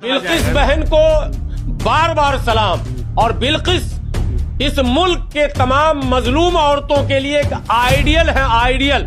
बिल्किस बहन को बार बार सलाम। और बिल्किस इस मुल्क के तमाम मजलूम औरतों के लिए एक आइडियल है, आइडियल।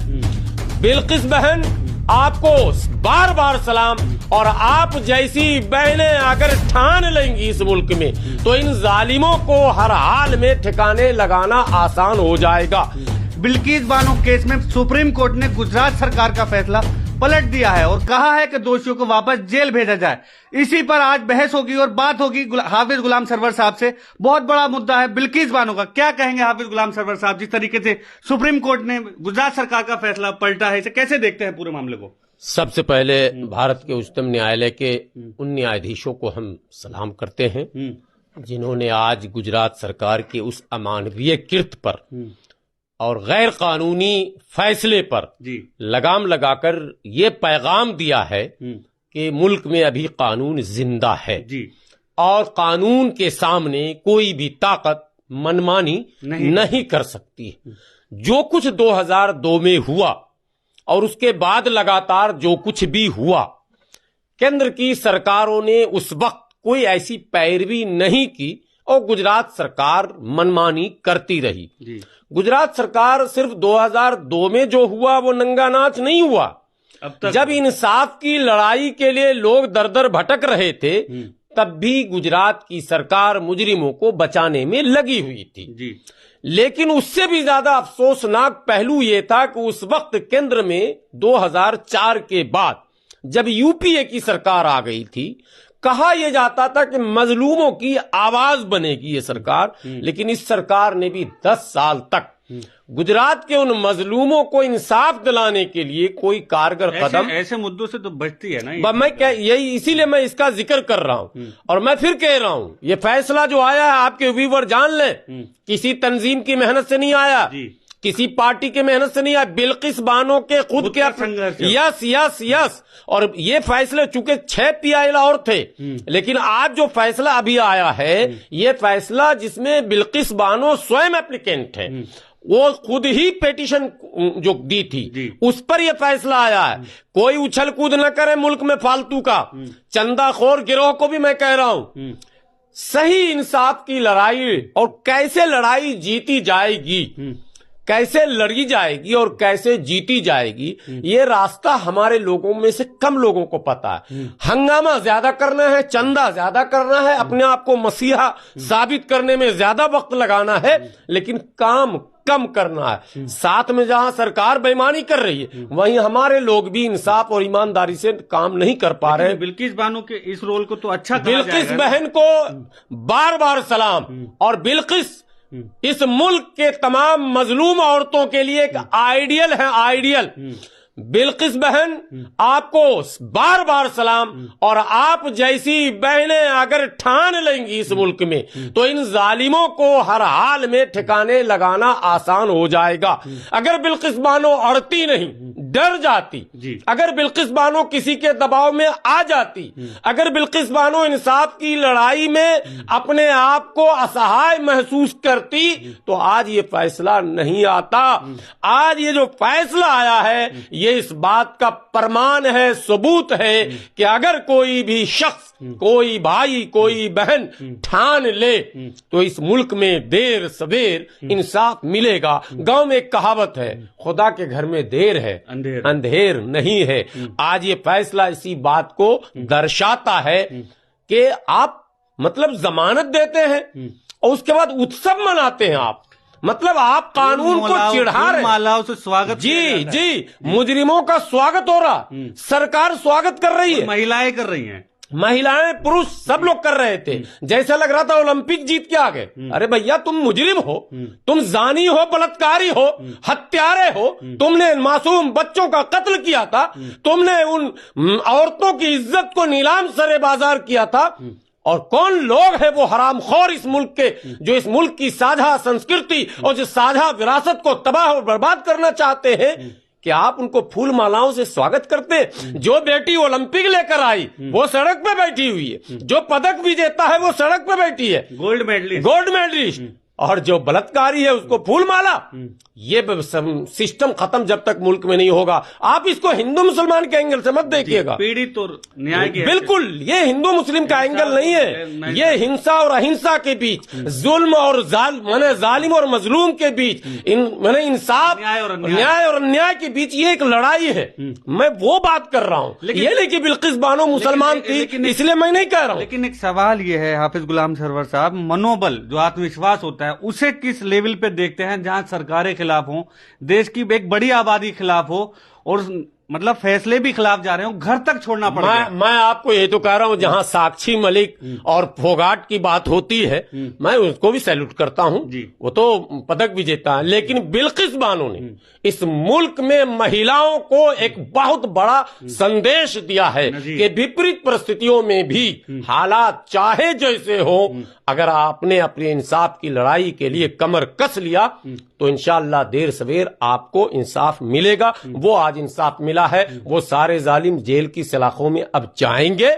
बिल्किस बहन आपको बार बार सलाम। और आप जैसी बहनें अगर ठान लेंगी इस मुल्क में तो इन जालिमों को हर हाल में ठिकाने लगाना आसान हो जाएगा। बिल्किस बानो केस में सुप्रीम कोर्ट ने गुजरात सरकार का फैसला पलट दिया है और कहा है कि दोषियों को वापस जेल भेजा जाए। इसी पर आज बहस होगी और बात होगी हाफिज गुलाम सरवर साहब से। बहुत बड़ा मुद्दा है बिल्किस बानो का। क्या कहेंगे हाफिज गुलाम सरवर साहब, जिस तरीके से सुप्रीम कोर्ट ने गुजरात सरकार का फैसला पलटा है, इसे कैसे देखते हैं पूरे मामले को? सबसे पहले भारत के उच्चतम न्यायालय के उन न्यायाधीशों को हम सलाम करते हैं जिन्होंने आज गुजरात सरकार के उस अमानवीय कृत्य पर और गैर कानूनी फैसले पर लगाम लगाकर ये पैगाम दिया है कि मुल्क में अभी कानून जिंदा है और कानून के सामने कोई भी ताकत मनमानी नहीं कर सकती। जो कुछ 2002 में हुआ और उसके बाद लगातार जो कुछ भी हुआ, केंद्र की सरकारों ने उस वक्त कोई ऐसी पैरवी नहीं की और गुजरात सरकार मनमानी करती रही। गुजरात सरकार सिर्फ 2002 में जो हुआ वो नंगा नाच नहीं हुआ। अब तक जब इंसाफ की लड़ाई के लिए लोग दर दर भटक रहे थे तब भी गुजरात की सरकार मुजरिमों को बचाने में लगी हुई थी। लेकिन उससे भी ज्यादा अफसोसनाक पहलू ये था कि उस वक्त केंद्र में 2004 के बाद जब यूपीए की सरकार आ गई थी, कहा यह जाता था कि मजलूमों की आवाज बनेगी ये सरकार, लेकिन इस सरकार ने भी 10 साल तक गुजरात के उन मजलूमों को इंसाफ दिलाने के लिए कोई कारगर कदम ऐसे मुद्दों से तो बचती है ना मैं क्या यही इसीलिए मैं इसका जिक्र कर रहा हूं। और मैं फिर कह रहा हूं ये फैसला जो आया है आपके व्यूवर जान लें, किसी तंजीम की मेहनत से नहीं आया, किसी पार्टी के मेहनत से नहीं आया, बिल्किस बानो के खुद के यस यस यस। और ये फैसले चूंकि 6 PIL और थे, लेकिन आज जो फैसला अभी आया है ये फैसला जिसमें बिल्किस बानो स्वयं एप्लीकेंट है, वो खुद ही पिटीशन जो दी थी उस पर यह फैसला आया है। कोई उछल कूद न करे मुल्क में फालतू का। चंदाखोर गिरोह को भी मैं कह रहा हूं सही इंसाफ की लड़ाई और कैसे लड़ाई जीती जाएगी, कैसे लड़ी जाएगी और कैसे जीती जाएगी, ये रास्ता हमारे लोगों में से कम लोगों को पता है। हंगामा ज्यादा करना है, चंदा ज्यादा करना है, अपने आप को मसीहा साबित करने में ज्यादा वक्त लगाना है, लेकिन काम कम करना है। साथ में जहां सरकार बेईमानी कर रही है वहीं हमारे लोग भी इंसाफ और ईमानदारी से काम नहीं कर पा रहे हैं। बिल्किस बानो के इस रोल को तो अच्छा बिल्किस बहन को बार बार सलाम। और बिल्किस इस मुल्क के तमाम मजलूम औरतों के लिए एक आइडियल है, आइडियल। बिल्किस बहन आपको बार बार सलाम। और आप जैसी बहनें अगर ठान लेंगी इस मुल्क में तो इन जालिमों को हर हाल में ठिकाने लगाना आसान हो जाएगा। अगर बिल्किस बानो अड़ती नहीं, डर जाती, अगर बिल्किस बानो किसी के दबाव में आ जाती, अगर बिल्किस बानो इंसाफ की लड़ाई में अपने आप को असहाय महसूस करती तो आज ये फैसला नहीं आता। आज ये जो फैसला आया है ये इस बात का प्रमाण है, सबूत है कि अगर कोई भी शख्स, कोई भाई, कोई बहन ठान ले तो इस मुल्क में देर सवेर इंसाफ मिलेगा। गांव में एक कहावत है, खुदा के घर में देर है अंधेर नहीं है। आज ये फैसला इसी बात को दर्शाता है कि आप मतलब जमानत देते हैं और उसके बाद उत्सव मनाते हैं आप, मतलब आप कानून को चिढ़ा रहे, मालाओं से स्वागत जी मुजरिमों का स्वागत हो रहा, सरकार स्वागत कर रही है, महिलाएं कर रही हैं, महिलाएं पुरुष सब लोग कर रहे थे। जैसा लग रहा था ओलंपिक जीत के आ गए। अरे भैया तुम मुजरिम हो, तुम जानी हो, बलात्कारी हो, हत्यारे हो, तुमने मासूम बच्चों का कत्ल किया था, तुमने उन औरतों की इज्जत को नीलाम सरे बाजार किया था। और कौन लोग हैं वो हरामखोर इस मुल्क के जो इस मुल्क की साझा संस्कृति और जो साझा विरासत को तबाह और बर्बाद करना चाहते हैं कि आप उनको फूल मालाओं से स्वागत करते हैं। जो बेटी ओलंपिक लेकर आई वो सड़क पे बैठी हुई है, जो पदक विजेता है वो सड़क पे बैठी है, गोल्ड मेडलिस्ट और जो बलात्कारी है उसको फूल माला। ये सिस्टम खत्म जब तक मुल्क में नहीं होगा। आप इसको हिंदू मुसलमान के एंगल से मत देखिएगा, पीड़ित और न्याय के, बिल्कुल ये हिंदू मुस्लिम का एंगल नहीं है। ये हिंसा और अहिंसा के बीच, जुल्म और जालिम और मजलूम के बीच, इंसाफ न्याय और अन्याय के बीच ये एक लड़ाई है। मैं वो बात कर रहा हूँ। ये नहीं कि बिल्किस बानो मुसलमान थी इसलिए मैं नहीं कह रहा हूँ। लेकिन एक सवाल ये है हाफिज गुलाम सरवर साहब, मनोबल जो आत्मविश्वास होता है उसे किस लेवल पे देखते हैं जहां सरकारें खिलाफ हो, देश की एक बड़ी आबादी खिलाफ हो और मतलब फैसले भी खिलाफ जा रहे हो, घर तक छोड़ना पड़ रहा है। मैं आपको यही तो कह रहा हूं, जहां साक्षी मलिक और फोगाट की बात होती है मैं उसको भी सैल्यूट करता हूं, वो तो पदक विजेता है। लेकिन बिल्किस बानो ने इस मुल्क में महिलाओं को एक बहुत बड़ा संदेश दिया है कि विपरीत परिस्थितियों में भी हालात चाहे जैसे हो, अगर आपने अपने इंसाफ की लड़ाई के लिए कमर कस लिया तो इंशाअल्लाह देर सवेर आपको इंसाफ मिलेगा। वो आज इंसाफ मिला है। वो सारे जालिम जेल की सलाखों में अब जाएंगे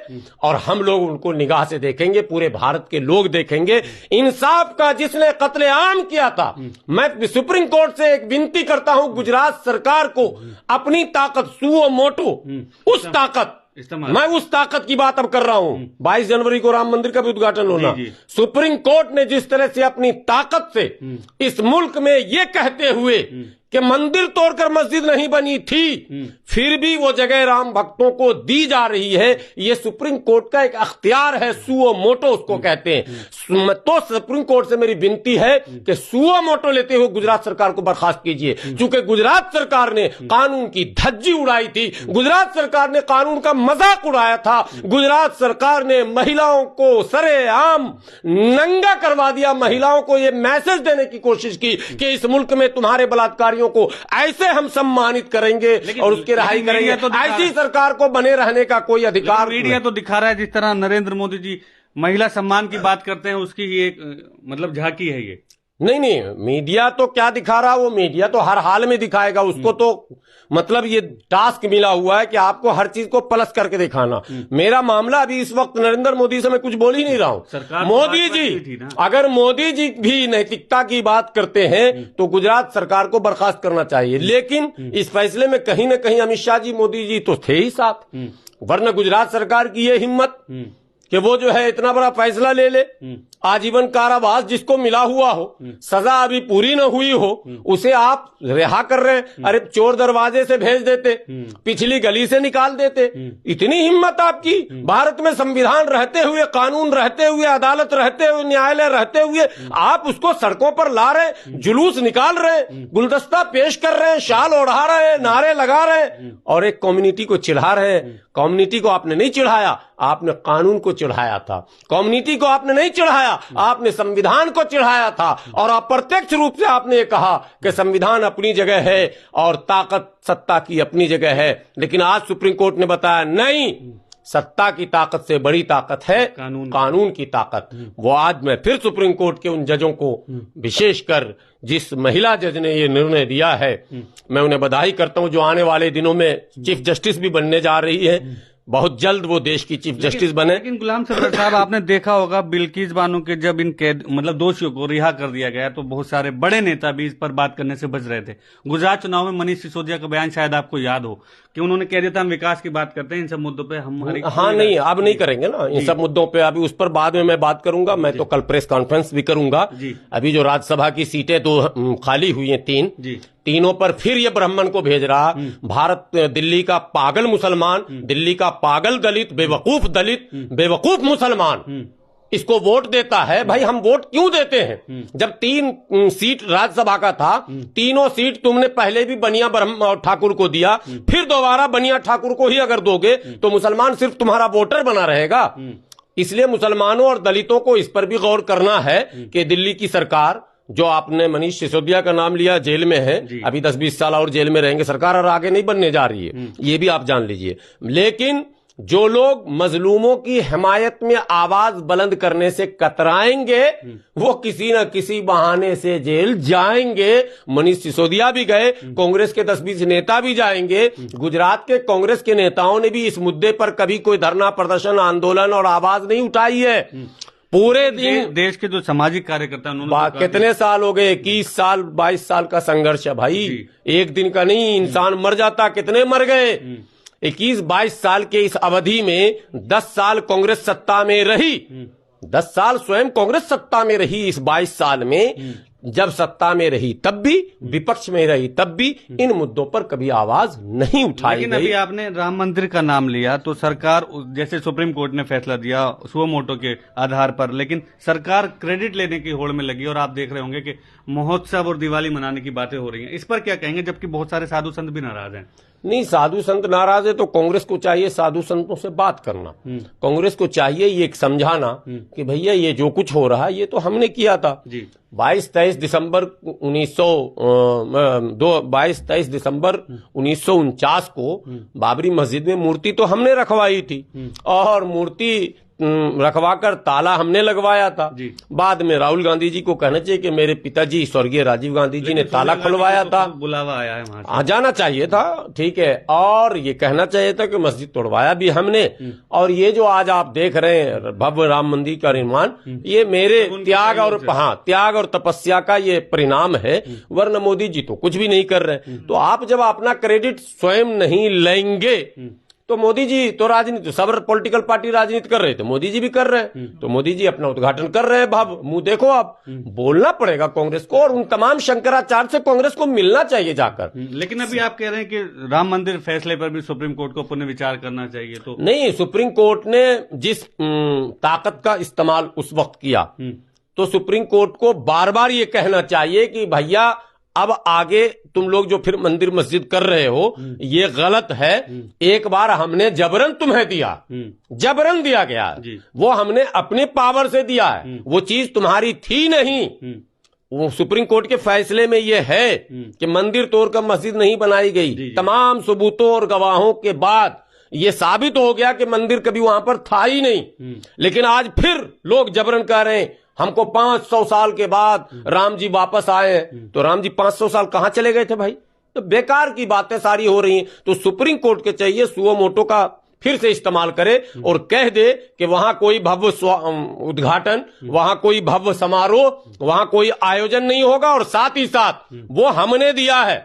और हम लोग उनको निगाह से देखेंगे, पूरे भारत के लोग देखेंगे। इंसाफ का जिसने कत्लेआम किया था, मैं सुप्रीम कोर्ट से एक विनती करता हूं गुजरात सरकार को, अपनी ताकत सुओ मोटो, उस ताकत, मैं उस ताकत की बात अब कर रहा हूं। 22 जनवरी को राम मंदिर का भी उद्घाटन होना, सुप्रीम कोर्ट ने जिस तरह से अपनी ताकत से इस मुल्क में ये कहते हुए कि मंदिर तोड़कर मस्जिद नहीं बनी थी, फिर भी वो जगह राम भक्तों को दी जा रही है, ये सुप्रीम कोर्ट का एक अख्तियार है, सुओ मोटो उसको कहते हैं। तो सुप्रीम कोर्ट से मेरी विनती है कि सुओ मोटो लेते हुए गुजरात सरकार को बर्खास्त कीजिए, क्योंकि गुजरात सरकार ने कानून की धज्जी उड़ाई थी, गुजरात सरकार ने कानून का मजाक उड़ाया था, गुजरात सरकार ने महिलाओं को सरेआम नंगा करवा दिया, महिलाओं को यह मैसेज देने की कोशिश की कि इस मुल्क में तुम्हारे बलात्कार को ऐसे हम सम्मानित करेंगे और उसकी रहाई करेंगे। तो ऐसी सरकार को बने रहने का कोई अधिकार। मीडिया तो दिखा रहा है जिस तरह नरेंद्र मोदी जी महिला सम्मान की बात करते हैं, उसकी ही एक मतलब झांकी है ये। नहीं, मीडिया तो क्या दिखा रहा, वो मीडिया तो हर हाल में दिखाएगा। उसको तो मतलब ये टास्क मिला हुआ है कि आपको हर चीज को प्लस करके दिखाना। मेरा मामला अभी इस वक्त नरेंद्र मोदी से मैं कुछ बोल ही नहीं रहा हूं। मोदी जी, अगर मोदी जी भी नैतिकता की बात करते हैं तो गुजरात सरकार को बर्खास्त करना चाहिए। लेकिन इस फैसले में कहीं ना कहीं अमित शाह जी, मोदी जी तो थे ही साथ, वरना गुजरात सरकार की ये हिम्मत कि वो जो है इतना बड़ा फैसला ले ले, आजीवन कारावास जिसको मिला हुआ हो, सजा अभी पूरी न हुई हो, उसे आप रिहा कर रहे हैं। अरे चोर दरवाजे से भेज देते, पिछली गली से निकाल देते। इतनी हिम्मत आपकी, भारत में संविधान रहते हुए, कानून रहते हुए, अदालत रहते हुए, न्यायालय रहते हुए आप उसको सड़कों पर ला रहे, जुलूस निकाल रहे, गुलदस्ता पेश कर रहे हैं, शाल ओढ़ा रहे हैं, नारे लगा रहे हैं और एक कम्युनिटी को चिढ़ा रहे हैं। कम्युनिटी को आपने नहीं चिढ़ाया, आपने कानून को चिढ़ाया था। कम्युनिटी को आपने नहीं चिढ़ाया, आपने संविधान को चिढ़ाया था। और अप्रत्यक्ष रूप से आपने ये कहा कि संविधान अपनी जगह है और ताकत सत्ता की अपनी जगह है। लेकिन आज सुप्रीम कोर्ट ने बताया नहीं, सत्ता की ताकत से बड़ी ताकत है कानून की ताकत। वो आज मैं फिर सुप्रीम कोर्ट के उन जजों को, विशेषकर जिस महिला जज ने ये निर्णय दिया है, मैं उन्हें बधाई करता हूं, जो आने वाले दिनों में चीफ जस्टिस भी बनने जा रही है। बहुत जल्द वो देश की चीफ जस्टिस बने। लेकिन गुलाम सरवर साहब, आपने देखा होगा बिल्किस बानो के जब इन कैद मतलब दोषियों को रिहा कर दिया गया तो बहुत सारे बड़े नेता भी इस पर बात करने से बच रहे थे। गुजरात चुनाव में मनीष सिसोदिया का बयान शायद आपको याद हो कि उन्होंने कह दिया था हम विकास की बात करते हैं, इन सब मुद्दों पे हम नहीं, अब नहीं करेंगे ना इन सब मुद्दों पे। अभी उस पर बाद में मैं बात करूंगा। मैं तो कल प्रेस कॉन्फ्रेंस भी करूंगा। अभी जो राज्यसभा की सीटें तो खाली हुई हैं तीनों पर फिर ये ब्राह्मण को भेज रहा। भारत, दिल्ली का पागल मुसलमान, दिल्ली का पागल दलित, बेवकूफ मुसलमान इसको वोट देता है। भाई हम वोट क्यों देते हैं? जब 3 सीट राज्यसभा का था, तीनों सीट तुमने पहले भी बनिया ब्रह्म ठाकुर को दिया, फिर दोबारा बनिया ठाकुर को ही अगर दोगे तो मुसलमान सिर्फ तुम्हारा वोटर बना रहेगा। इसलिए मुसलमानों और दलितों को इस पर भी गौर करना है कि दिल्ली की सरकार, जो आपने मनीष सिसोदिया का नाम लिया, जेल में है, अभी 10-20 साल और जेल में रहेंगे, सरकार और आगे नहीं बनने जा रही है, ये भी आप जान लीजिए। लेकिन जो लोग मजलूमों की हिमायत में आवाज बुलंद करने से कतराएंगे वो किसी न किसी बहाने से जेल जाएंगे। मनीष सिसोदिया भी गए, कांग्रेस के 10-20 नेता भी जाएंगे। गुजरात के कांग्रेस के नेताओं ने भी इस मुद्दे पर कभी कोई धरना, प्रदर्शन, आंदोलन और आवाज नहीं उठाई है। पूरे दिन देश के जो सामाजिक कार्यकर्ता उन्होंने कितने साल हो गए, 21 साल 22 साल का संघर्ष है भाई, एक दिन का नहीं। इंसान मर जाता, कितने मर गए। 21-22 साल के इस अवधि में 10 साल कांग्रेस सत्ता में रही, 10 साल स्वयं कांग्रेस सत्ता में रही। इस 22 साल में जब सत्ता में रही तब भी, विपक्ष में रही तब भी इन मुद्दों पर कभी आवाज नहीं उठाई गई। लेकिन अभी आपने राम मंदिर का नाम लिया तो सरकार, जैसे सुप्रीम कोर्ट ने फैसला दिया सुओ मोटो के आधार पर, लेकिन सरकार क्रेडिट लेने की होड़ में लगी और आप देख रहे होंगे कि महोत्सव और दिवाली मनाने की बातें हो रही हैं। इस पर क्या कहेंगे, जबकि बहुत सारे साधु संत भी नाराज हैं? नहीं, साधु संत नाराज है तो कांग्रेस को चाहिए साधु संतों से बात करना। कांग्रेस को चाहिए ये समझाना कि भैया ये जो कुछ हो रहा है ये तो हमने किया था। 22-23 दिसंबर 1949 को बाबरी मस्जिद में मूर्ति तो हमने रखवाई थी और मूर्ति रखवाकर ताला हमने लगवाया था। बाद में राहुल गांधी जी को कहना चाहिए कि मेरे पिताजी स्वर्गीय राजीव गांधी जी ने ताला खुलवाया था, बुलावा आया है वहां से, आ जाना चाहिए था, ठीक है। और ये कहना चाहिए था कि मस्जिद तोड़वाया भी हमने। और ये जो आज आप देख रहे हैं भव्य राम मंदिर का निर्माण, ये मेरे त्याग और तपस्या का ये परिणाम है, वरना मोदी जी तो कुछ भी नहीं कर रहे। तो आप जब अपना क्रेडिट स्वयं नहीं लेंगे तो मोदी जी तो राजनीति, सब पॉलिटिकल पार्टी राजनीति कर रहे थे, मोदी जी भी कर रहे हैं, तो मोदी जी अपना उद्घाटन कर रहे हैं। भाव मुंह देखो, आप बोलना पड़ेगा कांग्रेस को, और उन तमाम शंकराचार्य से कांग्रेस को मिलना चाहिए जाकर। लेकिन अभी आप कह रहे हैं कि राम मंदिर फैसले पर भी सुप्रीम कोर्ट को पुनर्विचार करना चाहिए, तो नहीं, सुप्रीम कोर्ट ने जिस ताकत का इस्तेमाल उस वक्त किया, तो सुप्रीम कोर्ट को बार बार ये कहना चाहिए कि भैया अब आगे तुम लोग जो फिर मंदिर मस्जिद कर रहे हो ये गलत है। एक बार हमने जबरन तुम्हें दिया, जबरन दिया गया, वो हमने अपने पावर से दिया है, वो चीज तुम्हारी थी नहीं। वो सुप्रीम कोर्ट के फैसले में ये है कि मंदिर तोड़कर मस्जिद नहीं बनाई गई। तमाम सबूतों और गवाहों के बाद ये साबित हो गया कि मंदिर कभी वहां पर था ही नहीं। लेकिन आज फिर लोग जबरन कह रहे हैं हमको 500 साल के बाद राम जी वापस आए। तो राम जी 500 साल कहां चले गए थे भाई? तो बेकार की बातें सारी हो रही हैं। तो सुप्रीम कोर्ट के चाहिए सुओ मोटो का फिर से इस्तेमाल करे और कह दे कि वहां कोई भव्य उद्घाटन, वहां कोई भव्य समारोह, वहां कोई आयोजन नहीं होगा। और साथ ही साथ वो हमने दिया है,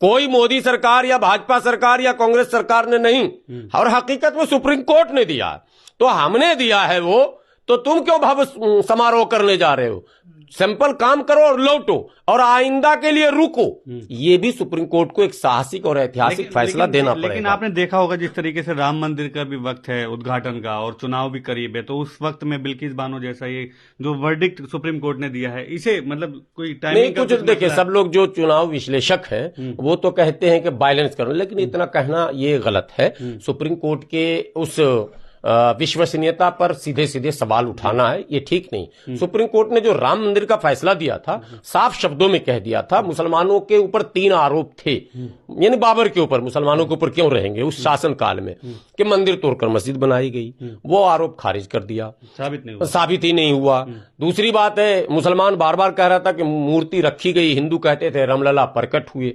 कोई मोदी सरकार या भाजपा सरकार या कांग्रेस सरकार ने नहीं, और हकीकत में सुप्रीम कोर्ट ने दिया। तो हमने दिया है वो, तो तुम क्यों भव्य समारोह करने जा रहे हो? सिंपल काम करो और लौटो, और आइंदा के लिए रुको। ये भी सुप्रीम कोर्ट को एक साहसिक और ऐतिहासिक फैसला देना पड़ेगा। लेकिन आपने देखा होगा जिस तरीके से राम मंदिर का भी वक्त है उद्घाटन का, और चुनाव भी करीब है, तो उस वक्त में बिल्किस बानो जैसा ये जो वर्डिक्ट सुप्रीम कोर्ट ने दिया है, इसे मतलब कोई टाइमिंग नहीं, कुछ देखिए, सब लोग जो चुनाव विश्लेषक है वो तो कहते हैं कि बैलेंस करो, लेकिन इतना कहना ये गलत है। सुप्रीम कोर्ट के उस विश्वसनीयता पर सीधे सीधे सवाल उठाना है, ये ठीक नहीं। सुप्रीम कोर्ट ने जो राम मंदिर का फैसला दिया था, साफ शब्दों में कह दिया था मुसलमानों के ऊपर 3 आरोप थे, यानी बाबर के ऊपर, मुसलमानों के ऊपर क्यों रहेंगे उस शासन काल में, कि मंदिर तोड़कर मस्जिद बनाई गई। वो आरोप खारिज कर दिया, साबित ही नहीं हुआ। दूसरी बात है, मुसलमान बार बार कह रहा था कि मूर्ति रखी गई, हिंदू कहते थे रामलला प्रकट हुए।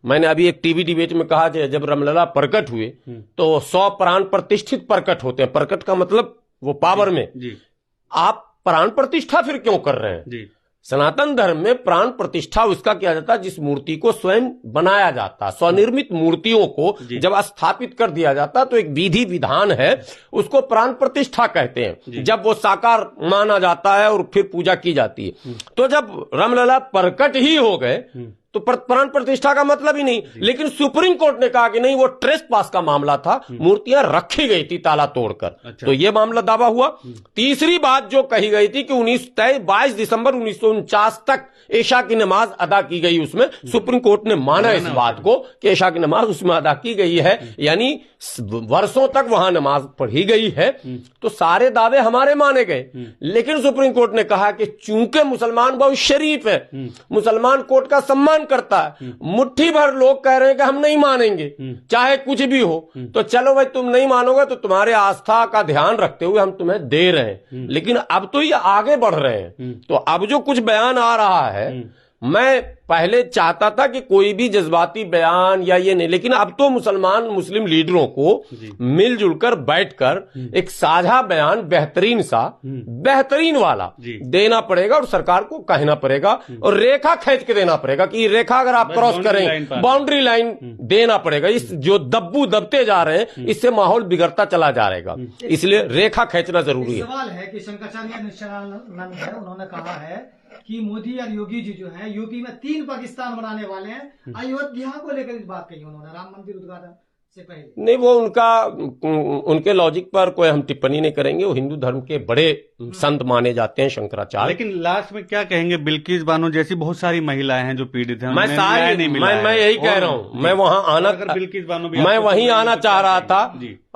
मैंने अभी एक टीवी डिबेट में कहा जब रामलला प्रकट हुए तो 100 प्राण प्रतिष्ठित प्रकट होते हैं। प्रकट का मतलब वो पावर में, आप प्राण प्रतिष्ठा फिर क्यों कर रहे हैं? सनातन धर्म में प्राण प्रतिष्ठा उसका किया जाता है जिस मूर्ति को स्वयं बनाया जाता, स्वनिर्मित मूर्तियों को जब स्थापित कर दिया जाता तो एक विधि विधान है, उसको प्राण प्रतिष्ठा कहते हैं। जब वो साकार माना जाता है और फिर पूजा की जाती है। तो जब रामलला प्रकट ही हो गए तो प्राण प्रतिष्ठा का मतलब ही नहीं। लेकिन सुप्रीम कोर्ट ने कहा कि नहीं, वो ट्रेस पास का मामला था, मूर्तियां रखी गई थी ताला तोड़कर। अच्छा। तो ये मामला दावा हुआ। तीसरी बात जो कही गई थी कि 22 दिसंबर 1949 तक ईशा की नमाज अदा की गई, उसमें सुप्रीम कोर्ट ने माना इस बात को कि ईशा की नमाज उसमें अदा की गई है, यानी वर्षों तक वहां नमाज पढ़ी गई है। तो सारे दावे हमारे माने गए। लेकिन सुप्रीम कोर्ट ने कहा कि चूंकि मुसलमान बहुत शरीफ है, मुसलमान कोर्ट का सम्मान करता है, मुट्ठी भर लोग कह रहे हैं कि हम नहीं मानेंगे चाहे कुछ भी हो, तो चलो भाई तुम नहीं मानोगे तो तुम्हारे आस्था का ध्यान रखते हुए हम तुम्हें दे रहे हैं। लेकिन अब तो ये आगे बढ़ रहे हैं। तो अब जो कुछ बयान आ रहा है मैं पहले चाहता था कि कोई भी जज्बाती बयान या ये नहीं, लेकिन अब तो मुस्लिम लीडरों को मिलजुल कर बैठकर एक साझा बयान बेहतरीन वाला देना पड़ेगा और सरकार को कहना पड़ेगा और रेखा खींच के देना पड़ेगा कि रेखा अगर आप क्रॉस करें, बाउंड्री लाइन देना पड़ेगा। इस जो दब्बू दबते जा रहे हैं इससे माहौल बिगड़ता चला जा रहेगा, इसलिए रेखा खींचना जरूरी है। सवाल है कि शंकराचार्य नित्यानंद है, उन्होंने कहा है कि मोदी और योगी जी जो है यूपी में 3 पाकिस्तान बनाने वाले हैं। अयोध्या को लेकर इस बात कही उन्होंने राम मंदिर उद्घाटन से पहले। नहीं, वो उनके लॉजिक पर कोई हम टिप्पणी नहीं करेंगे। वो हिंदू धर्म के बड़े संत माने जाते हैं शंकराचार्य। लेकिन लास्ट में क्या कहेंगे, बिल्किस बानो जैसी बहुत सारी महिलाएं हैं जो पीड़ित हैं, मैं यही कह रहा हूँ, मैं वहां आना, बिल्किस बानो भी मैं वहीं आना चाह रहा था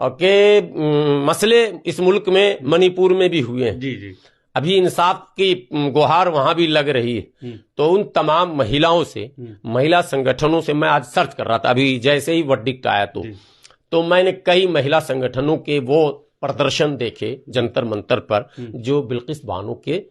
कि मसले इस मुल्क में मणिपुर में भी हुए हैं। जी अभी इंसाफ की गुहार वहां भी लग रही है। तो उन तमाम महिलाओं से, महिला संगठनों से मैं आज सर्च कर रहा था, अभी जैसे ही वर्डिक्ट आया तो मैंने कई महिला संगठनों के वो प्रदर्शन देखे जंतर मंतर पर जो बिल्किस बानो के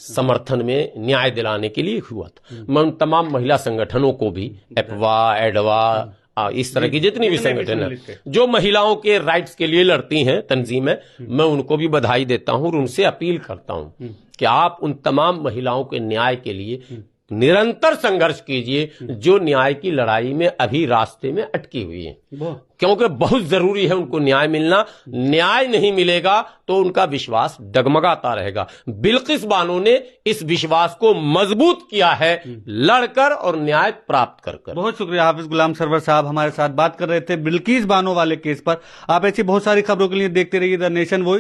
समर्थन में न्याय दिलाने के लिए हुआ था। मैं उन तमाम महिला संगठनों को भी, एपवा, एडवा, इस तरह की जितनी भी संगठन है जो महिलाओं के राइट्स के लिए लड़ती हैं, तंजीमें, मैं उनको भी बधाई देता हूं और उनसे अपील करता हूं कि आप उन तमाम महिलाओं के न्याय के लिए निरंतर संघर्ष कीजिए जो न्याय की लड़ाई में अभी रास्ते में अटकी हुई है, क्योंकि बहुत जरूरी है उनको न्याय मिलना। न्याय नहीं मिलेगा तो उनका विश्वास डगमगाता रहेगा। बिल्किस बानो ने इस विश्वास को मजबूत किया है लड़कर और न्याय प्राप्त कर। बहुत शुक्रिया हाफिज गुलाम सरवर साहब हमारे साथ बात कर रहे थे बिल्किस बानो वाले केस पर। आप ऐसी बहुत सारी खबरों के लिए देखते रहिए द नेशन वॉइस।